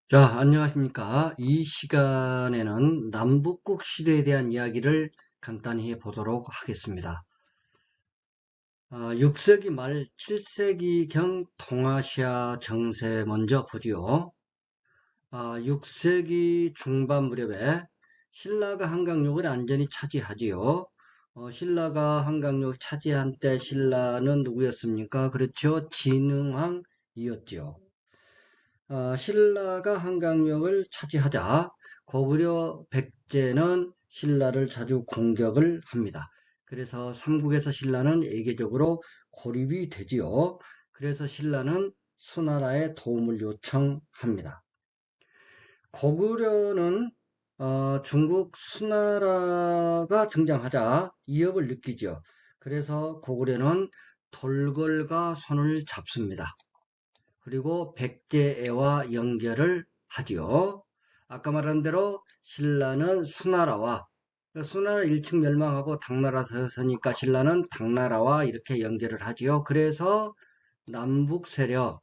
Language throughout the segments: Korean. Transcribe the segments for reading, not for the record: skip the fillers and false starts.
자, 안녕하십니까. 이 시간에는 남북국 시대에 대한 이야기를 간단히 해보도록 하겠습니다. 6세기 말 7세기경 동아시아 정세 먼저 보지요. 6세기 중반 무렵에 신라가 한강역을 완전히 차지하지요. 신라가 한강역 차지한 때 신라는 누구였습니까? 그렇죠. 진흥왕이었죠. 신라가 한강역을 차지하자 고구려 백제는 신라를 자주 공격을 합니다. 그래서 삼국에서 신라는 예계적으로 고립이 되지요. 그래서 신라는 수나라의 도움을 요청합니다. 고구려는 중국 수나라가 등장하자 위협을 느끼죠. 그래서 고구려는 돌궐과 손을 잡습니다. 그리고 백제애와 연결을 하지요. 아까 말한 대로 신라는 수나라 일찍 멸망하고 당나라 서니까 신라는 당나라와 이렇게 연결을 하지요. 그래서 남북 세력,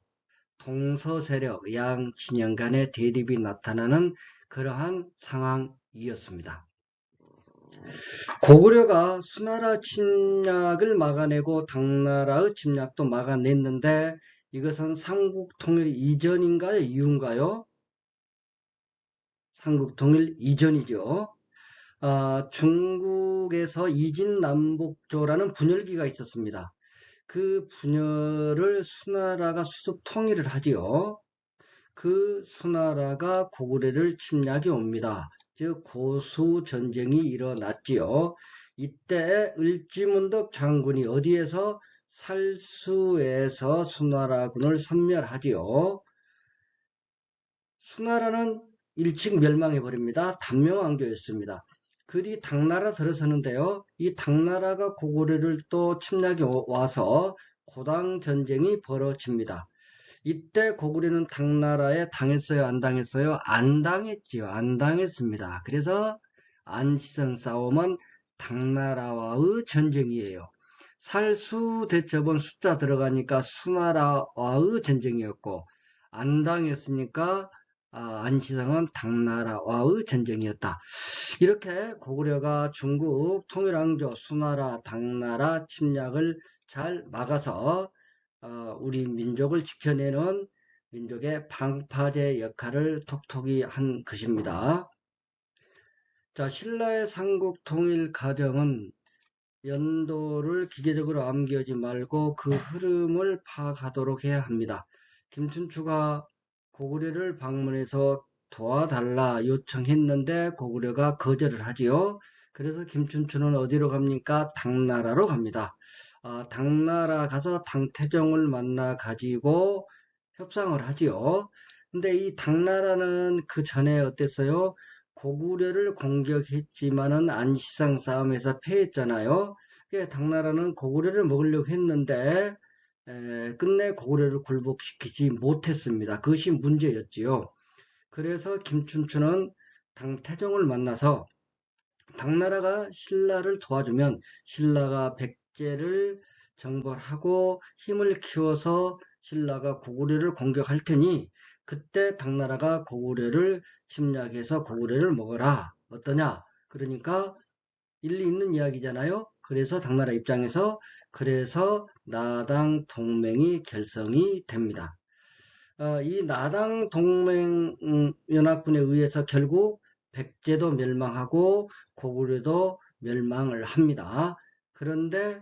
동서 세력, 양 진영 간의 대립이 나타나는 그러한 상황이었습니다. 고구려가 수나라 침략을 막아내고 당나라의 침략도 막아냈는데 이것은 삼국 통일 이전인가요? 이후인가요? 삼국 통일 이전이죠. 중국에서 이진남북조라는 분열기가 있었습니다. 그 분열을 수나라가 수습 통일을 하지요. 그 수나라가 고구려를 침략해 옵니다. 즉 고수전쟁이 일어났지요. 이때 을지문덕 장군이 어디에서 살수에서 수나라군을 섬멸하지요. 수나라는 일찍 멸망해 버립니다. 단명왕조였습니다. 그리 당나라 들어서는데요. 이 당나라가 고구려를 또 침략해 와서 고당전쟁이 벌어집니다. 이때 고구려는 당나라에 당했어요? 안 당했어요? 안 당했지요. 안 당했습니다. 그래서 안시성 싸움은 당나라와의 전쟁이에요. 살수 대첩은 숫자 들어가니까 수나라와의 전쟁이었고 안 당했으니까 안시성은 당나라와의 전쟁이었다. 이렇게 고구려가 중국 통일왕조 수나라 당나라 침략을 잘 막아서 우리 민족을 지켜내는 민족의 방파제 역할을 톡톡히 한 것입니다. 자, 신라의 삼국 통일 과정은 연도를 기계적으로 암기하지 말고 그 흐름을 파악하도록 해야 합니다. 김춘추가 고구려를 방문해서 도와달라 요청했는데 고구려가 거절을 하지요. 그래서 김춘추는 어디로 갑니까? 당나라로 갑니다. 당나라 가서 당태종을 만나 가지고 협상을 하지요. 근데 이 당나라는 그 전에 어땠어요? 고구려를 공격했지만은 안시성 싸움에서 패했잖아요. 당나라는 고구려를 먹으려고 했는데 끝내 고구려를 굴복시키지 못했습니다. 그것이 문제였지요. 그래서 김춘추는 당태종을 만나서 당나라가 신라를 도와주면 신라가 백제를 정벌하고 힘을 키워서 신라가 고구려를 공격할 테니 그때 당나라가 고구려를 침략해서 고구려를 먹어라. 어떠냐? 그러니까 일리 있는 이야기잖아요. 그래서 당나라 입장에서 그래서 나당 동맹이 결성이 됩니다. 이 나당 동맹 연합군에 의해서 결국 백제도 멸망하고 고구려도 멸망을 합니다. 그런데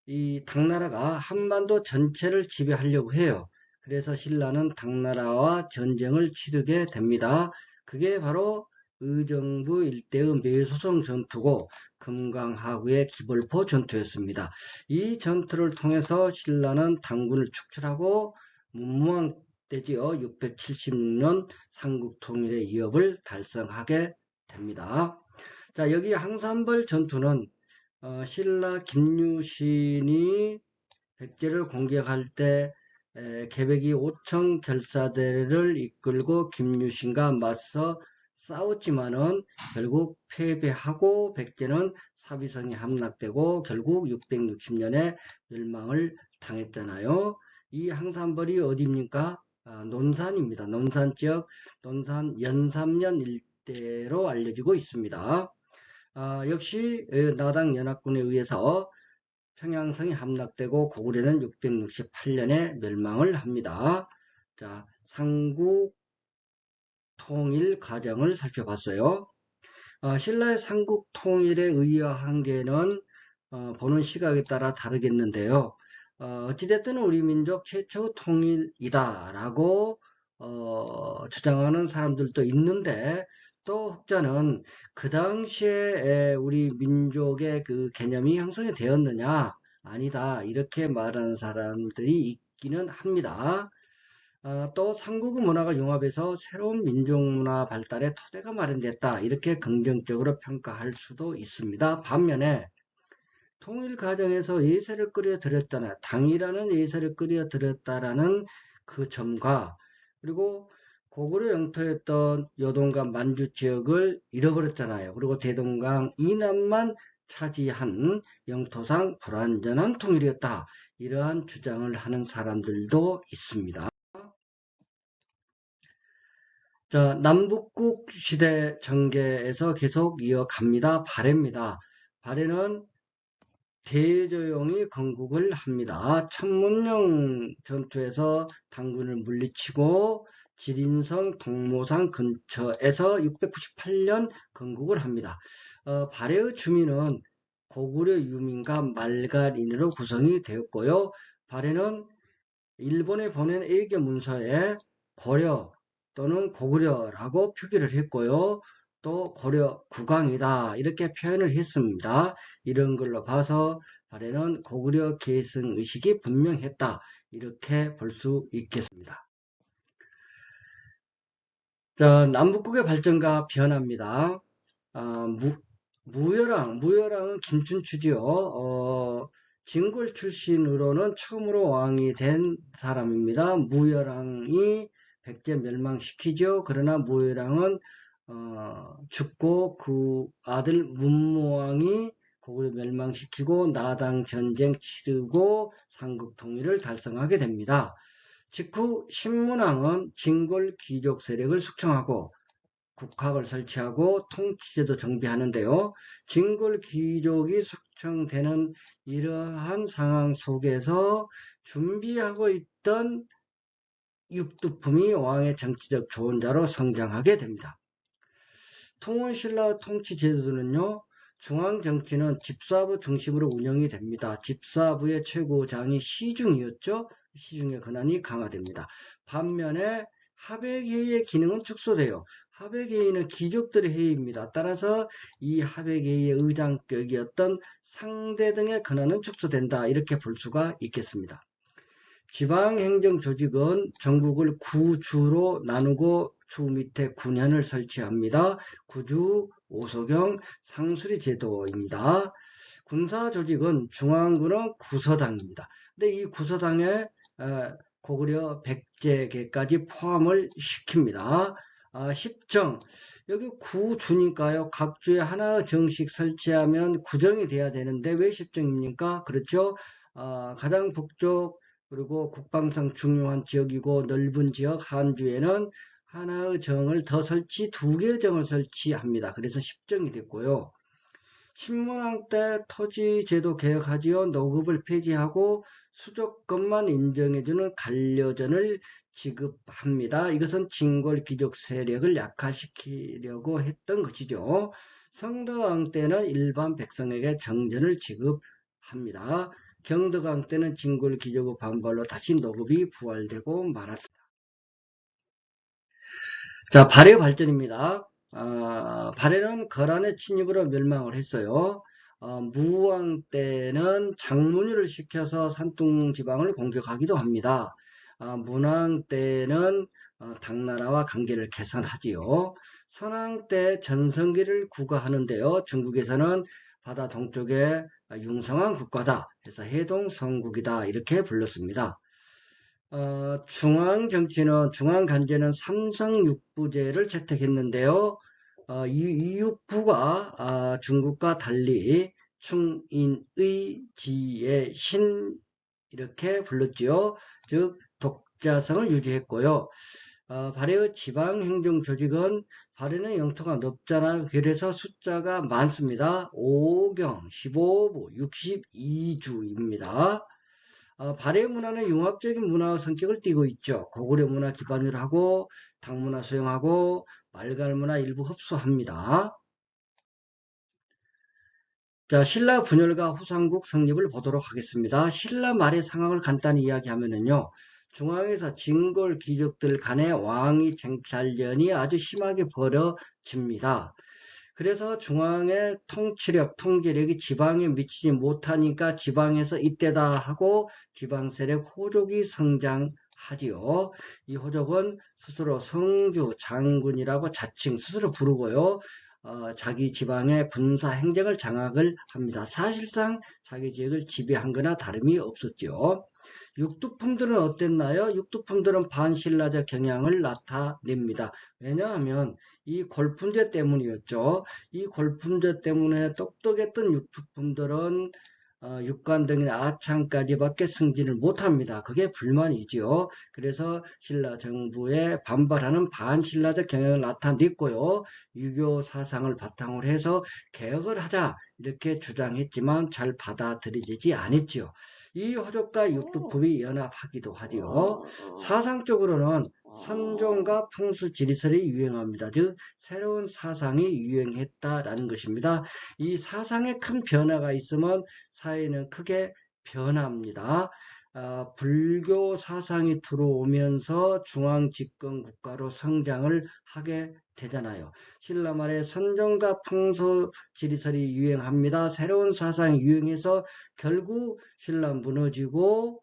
이 당나라가 한반도 전체를 지배하려고 해요. 그래서 신라는 당나라와 전쟁을 치르게 됩니다. 그게 바로 의정부 일대의 매소성 전투고 금강하구의 기벌포 전투였습니다. 이 전투를 통해서 신라는 당군을 축출하고 문무왕때지요. 676년 삼국통일의 위협을 달성하게 됩니다. 자, 여기 항산벌 전투는 신라 김유신이 백제를 공격할 때 계백이 5천 결사대를 이끌고 김유신과 맞서 싸웠지만은 결국 패배하고 백제는 사비성이 함락되고 결국 660년에 멸망을 당했잖아요. 이 항산벌이 어디입니까? 논산입니다. 논산 지역, 논산 연삼면 일대로 알려지고 있습니다. 역시 나당 연합군에 의해서 평양성이 함락되고 고구려는 668년에 멸망을 합니다. 자, 삼국 통일 과정을 살펴봤어요. 신라의 삼국 통일에 의아한 게는 보는 시각에 따라 다르겠는데요. 어찌됐든 우리 민족 최초 통일이다 라고 주장하는 사람들도 있는데, 또 혹자는 그 당시에 우리 민족의 그 개념이 형성이 되었느냐, 아니다 이렇게 말하는 사람들이 있기는 합니다. 또 삼국의 문화가 융합해서 새로운 민족문화 발달의 토대가 마련됐다 이렇게 긍정적으로 평가할 수도 있습니다. 반면에 통일 과정에서 예세를 끌어들였다나 당이라는 예세를 끌어들였다라는 그 점과, 그리고 고구려 영토였던 요동과 만주 지역을 잃어버렸잖아요. 그리고 대동강 이남만 차지한 영토상 불완전한 통일이었다, 이러한 주장을 하는 사람들도 있습니다. 자, 남북국 시대 전개에서 계속 이어갑니다. 발해입니다. 발해는 대조용이 건국을 합니다. 천문령 전투에서 당군을 물리치고 지린성 동모산 근처에서 698년 건국을 합니다. 발해의 주민은 고구려 유민과 말갈인으로 구성이 되었고요. 발해는 일본에 보낸 애교 문서에 고려 또는 고구려라고 표기를 했고요. 또 고려 국왕이다 이렇게 표현을 했습니다. 이런 걸로 봐서 발해는 고구려 계승 의식이 분명했다 이렇게 볼 수 있겠습니다. 자, 남북국의 발전과 변화입니다. 무열왕은 김춘추지요. 진골 출신으로는 처음으로 왕이 된 사람입니다. 무열왕이 백제 멸망시키죠. 그러나 무열왕은 죽고 그 아들 문무왕이 고구려 멸망시키고 나당 전쟁 치르고 삼국 통일을 달성하게 됩니다. 직후 신문왕은 진골 귀족 세력을 숙청하고 국학을 설치하고 통치제도 정비하는데요. 진골 귀족이 숙청되는 이러한 상황 속에서 준비하고 있던 육두품이 왕의 정치적 조언자로 성장하게 됩니다. 통원신라 통치제도는요, 중앙정치는 집사부 중심으로 운영이 됩니다. 집사부의 최고장이 시중이었죠. 시중의 권한이 강화됩니다. 반면에 하백회의의 기능은 축소돼요. 하백회의는 귀족들의 회의입니다. 따라서 이 하백회의의 의장격이었던 상대 등의 권한은 축소된다 이렇게 볼 수가 있겠습니다. 지방행정조직은 전국을 구주로 나누고 주 밑에 군현을 설치합니다. 구주, 오소경, 상수리 제도입니다. 군사조직은 중앙군은 구서당입니다. 근데 이 구서당에 고구려 백제계까지 포함을 시킵니다. 10정, 여기 구주니까요. 각 주에 하나 정식 설치하면 구정이 돼야 되는데 왜 10정입니까? 그렇죠. 가장 북쪽 그리고 국방상 중요한 지역이고 넓은 지역 한주에는 하나의 정을 더 설치, 2개의 정을 설치합니다. 그래서 10정이 됐고요. 신문왕 때 토지제도 개혁하지요. 노급을 폐지하고 수족권만 인정해주는 간려전을 지급합니다. 이것은 진골 귀족 세력을 약화시키려고 했던 것이죠. 성덕왕 때는 일반 백성에게 정전을 지급합니다. 경덕왕 때는 진골 귀족의 반발로 다시 노급이 부활되고 말았습니다. 자, 발해 발전입니다. 발해는 거란의 침입으로 멸망을 했어요. 무왕 때는 장문유를 시켜서 산둥 지방을 공격하기도 합니다. 문왕 때는 당나라와 관계를 개선하지요. 선왕 때 전성기를 구가하는데요. 중국에서는 바다 동쪽에 융성한 국가다 해서 해동성국이다 이렇게 불렀습니다. 중앙간제는 삼성육부제를 채택했는데요. 이 육부가 중국과 달리 충인의 지의 신 이렇게 불렀지요. 즉 입자성을 유지했고요. 발해의 지방행정조직은 발해는 영토가 넓잖아요. 그래서 숫자가 많습니다. 5경, 15부, 62주입니다. 발해 문화는 융합적인 문화의 성격을 띠고 있죠. 고구려 문화 기반으로 하고 당문화 수용하고 말갈 문화 일부 흡수합니다. 자, 신라 분열과 후삼국 성립을 보도록 하겠습니다. 신라 말의 상황을 간단히 이야기하면요. 중앙에서 진골 귀족들 간의 왕위 쟁탈전이 아주 심하게 벌어집니다. 그래서 중앙의 통치력, 통제력이 지방에 미치지 못하니까 지방에서 이때다 하고 지방 세력 호족이 성장하지요. 이 호족은 스스로 성주, 장군이라고 자칭 스스로 부르고요. 자기 지방의 군사 행정을 장악을 합니다. 사실상 자기 지역을 지배한 거나 다름이 없었죠. 육두품들은 어땠나요? 육두품들은 반신라적 경향을 나타냅니다. 왜냐하면 이 골품제 때문이었죠. 이 골품제 때문에 똑똑했던 육두품들은 육관 등의 아창까지밖에 승진을 못합니다. 그게 불만이지요. 그래서 신라 정부에 반발하는 반신라적 경향을 나타냈고요. 유교 사상을 바탕으로 해서 개혁을 하자 이렇게 주장했지만 잘 받아들여지지 않았지요. 이 호족과 육두품이 연합하기도 하지요. 사상적으로는 선종과 풍수 지리설이 유행합니다. 즉 새로운 사상이 유행했다라는 것입니다. 이 사상에 큰 변화가 있으면 사회는 크게 변합니다. 불교 사상이 들어오면서 중앙집권 국가로 성장을 하게 되잖아요. 신라 말에 선종과 풍수 지리설이 유행합니다. 새로운 사상이 유행해서 결국 신라 무너지고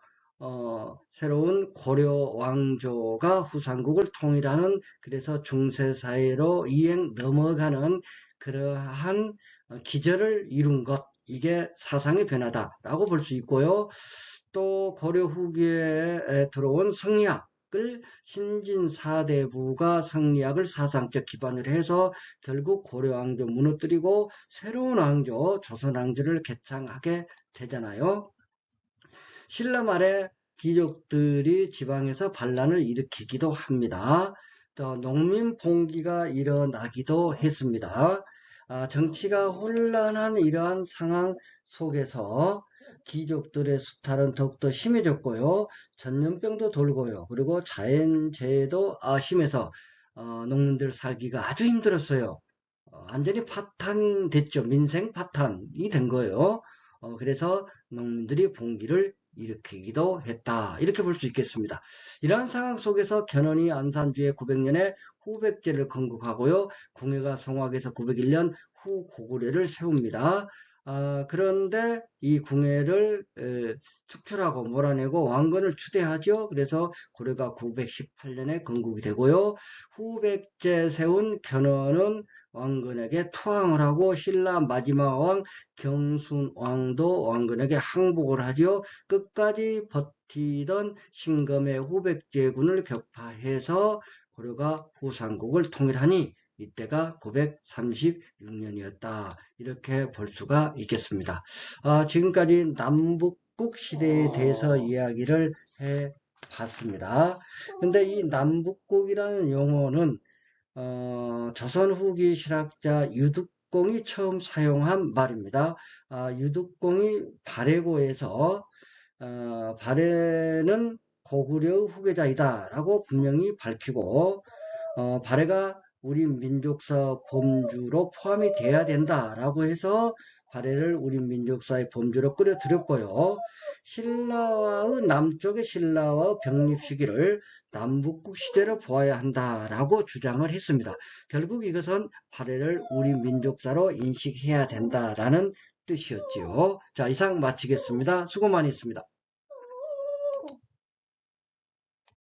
새로운 고려 왕조가 후삼국을 통일하는 그래서 중세사회로 이행 넘어가는 그러한 기절을 이룬 것 이게 사상의 변화다라고 볼 수 있고요. 또 고려 후기에 들어온 성리학을 신진 사대부가 성리학을 사상적 기반으로 해서 결국 고려 왕조 무너뜨리고 새로운 왕조 조선 왕조를 개창하게 되잖아요. 신라 말에 귀족들이 지방에서 반란을 일으키기도 합니다. 또 농민 봉기가 일어나기도 했습니다. 정치가 혼란한 이러한 상황 속에서 귀족들의 수탈은 더욱더 심해졌고요. 전염병도 돌고요. 그리고 자연재해도 심해서 농민들 살기가 아주 힘들었어요. 완전히 파탄됐죠. 민생 파탄이 된 거예요. 그래서 농민들이 봉기를 일으키기도 했다. 이렇게 볼 수 있겠습니다. 이러한 상황 속에서 견훤이 안산주의 900년에 후백제를 건국하고요. 궁예가 성악에서 901년 후 고구려를 세웁니다. 그런데 이 궁예를 축출하고 몰아내고 왕건을 추대하죠. 그래서 고려가 918년에 건국이 되고요. 후백제 세운 견훤은 왕건에게 투항을 하고 신라 마지막 왕 경순왕도 왕건에게 항복을 하죠. 끝까지 버티던 신검의 후백제군을 격파해서 고려가 후삼국을 통일하니 이때가 936년이었다. 이렇게 볼 수가 있겠습니다. 지금까지 남북국 시대에 대해서 이야기를 해 봤습니다. 근데 이 남북국이라는 용어는 조선 후기 실학자 유득공이 처음 사용한 말입니다. 유득공이 발해고에서 발해는 고구려의 후계자이다 라고 분명히 밝히고 발해가 우리 민족사 범주로 포함이 돼야 된다 라고 해서 발해를 우리 민족사의 범주로 끌어들였고요. 신라와의 남쪽의 신라와 병립 시기를 남북국 시대로 보아야 한다라고 주장을 했습니다. 결국 이것은 발해를 우리 민족사로 인식해야 된다라는 뜻이었지요. 자, 이상 마치겠습니다. 수고 많이 했습니다.